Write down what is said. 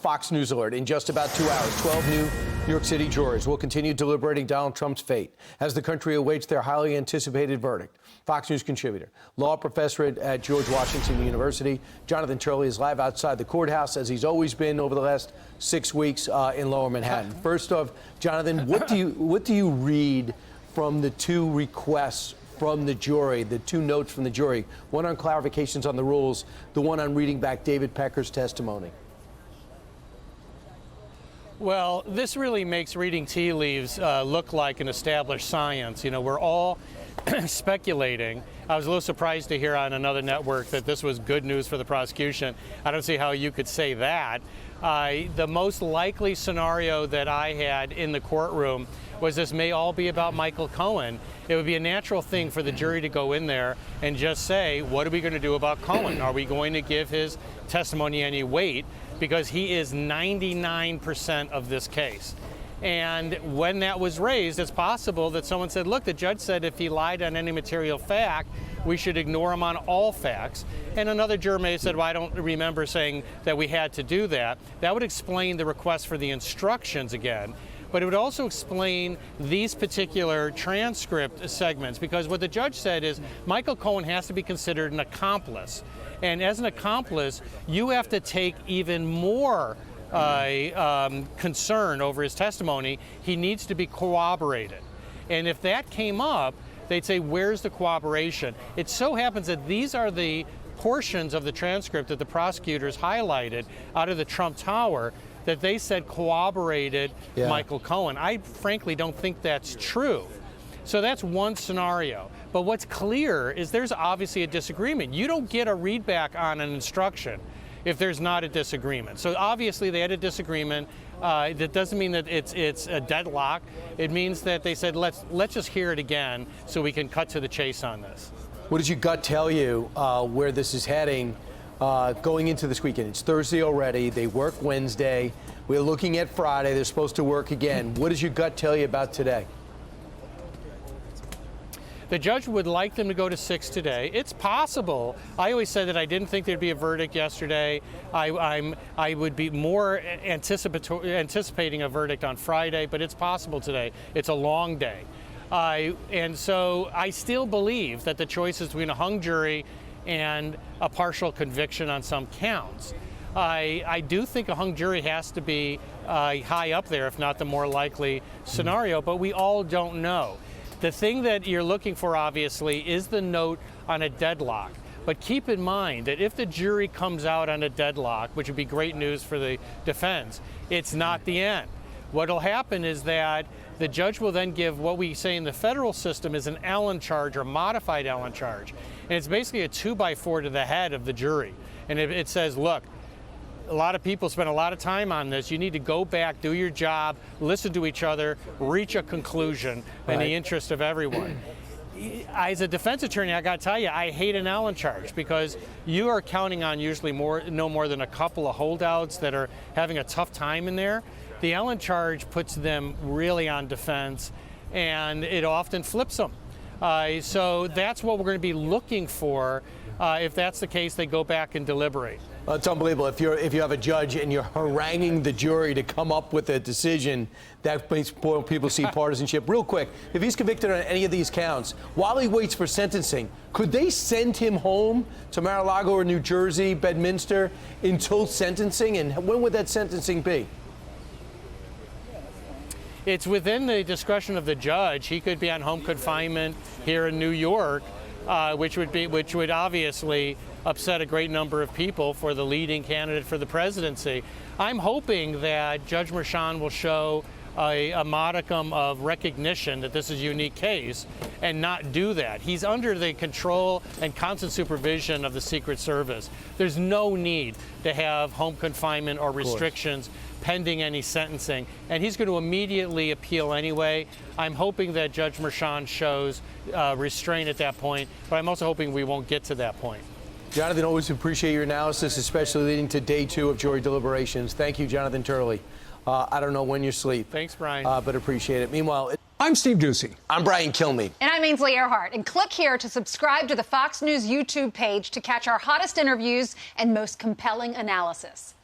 Fox News alert. In just about 2 hours, 12 New York City jurors will continue deliberating Donald Trump's fate as the country awaits their highly anticipated verdict. Fox News contributor, law professor at George Washington University, Jonathan Turley is live outside the courthouse, as he's always been over the last 6 weeks in Lower Manhattan. First off, Jonathan, what do you read from the two requests from the jury, the two notes from the jury, one on clarifications on the rules, the one on reading back David Pecker's testimony? Well, this really makes reading tea leaves look like an established science. You know, we're all speculating. I was a little surprised to hear on another network that this was good news for the prosecution. I don't see how you could say that. The most likely scenario that I had in the courtroom was this may all be about Michael Cohen. It would be a natural thing for the jury to go in there and just say, what are we going to do about Cohen? Are we going to give his testimony any weight? Because he is 99% of this case. And when that was raised, it's possible that someone said, look, the judge said if he lied on any material fact, we should ignore him on all facts. And another juror may have said, well, I don't remember saying that we had to do that. That would explain the request for the instructions again. But it would also explain these particular transcript segments, because what the judge said is Michael Cohen has to be considered an accomplice. And as an accomplice, you have to take even more concern over his testimony. He needs to be corroborated. And if that came up, they'd say, where's the corroboration? It so happens that these are the portions of the transcript that the prosecutors highlighted out of the Trump Tower that they said corroborated Michael Cohen. I frankly don't think that's true. So that's one scenario. But what's clear is there's obviously a disagreement. You don't get a readback on an instruction if there's not a disagreement. So obviously they had a disagreement. That doesn't mean that it's a deadlock. It means that they said, let's just hear it again so we can cut to the chase on this. What does your gut tell you where this is heading going into this weekend? It's Thursday already. They work Wednesday. We're looking at Friday. They're supposed to work again. What does your gut tell you about today? The judge would like them to go to 6 today. It's possible. I always said that I didn't think there'd be a verdict yesterday. I would be more anticipating a verdict on Friday, but it's possible today. It's a long day. And so I still believe that the choice is between a hung jury and a partial conviction on some counts. I do think a hung jury has to be high up there, if not the more likely scenario, but we all don't know. The thing that you're looking for, obviously, is the note on a deadlock. But keep in mind that if the jury comes out on a deadlock, which would be great news for the defense, it's not the end. What will happen is that the judge will then give what we say in the federal system is an Allen charge or modified Allen charge. And it's basically a 2x4 to the head of the jury. And it says, look, a lot of people spend a lot of time on this. You need to go back, do your job, listen to each other, reach a conclusion in the interest of everyone. As a defense attorney, I got to tell you, I hate an Allen charge because you are counting on usually no more than a couple of holdouts that are having a tough time in there. The Allen charge puts them really on defense, and it often flips them. So that's what we're going to be looking for. If that's the case, they go back and deliberate. Well, it's unbelievable. If you have a judge and you're haranguing the jury to come up with a decision, that makes people see partisanship. Real quick, if he's convicted on any of these counts, while he waits for sentencing, could they send him home to Mar-a-Lago or New Jersey, Bedminster, until sentencing? And when would that sentencing be? It's within the discretion of the judge. He could be on home confinement here in New York, which would obviously upset a great number of people for the leading candidate for the presidency. I'm hoping that Judge Merchan will show a modicum of recognition that this is a unique case and not do that. He's under the control and constant supervision of the Secret Service. There's no need to have home confinement or restrictions pending any sentencing, and he's going to immediately appeal anyway. I'm hoping that Judge Merchan shows restraint at that point, but I'm also hoping we won't get to that point. Jonathan, always appreciate your analysis, especially leading to day 2 of jury deliberations. Thank you, Jonathan Turley. I don't know when you sleep. Thanks, Brian. But appreciate it. Meanwhile, I'm Steve Doocy. I'm Brian Kilmeade. And I'm Ainsley Earhart. And click here to subscribe to the Fox News YouTube page to catch our hottest interviews and most compelling analysis.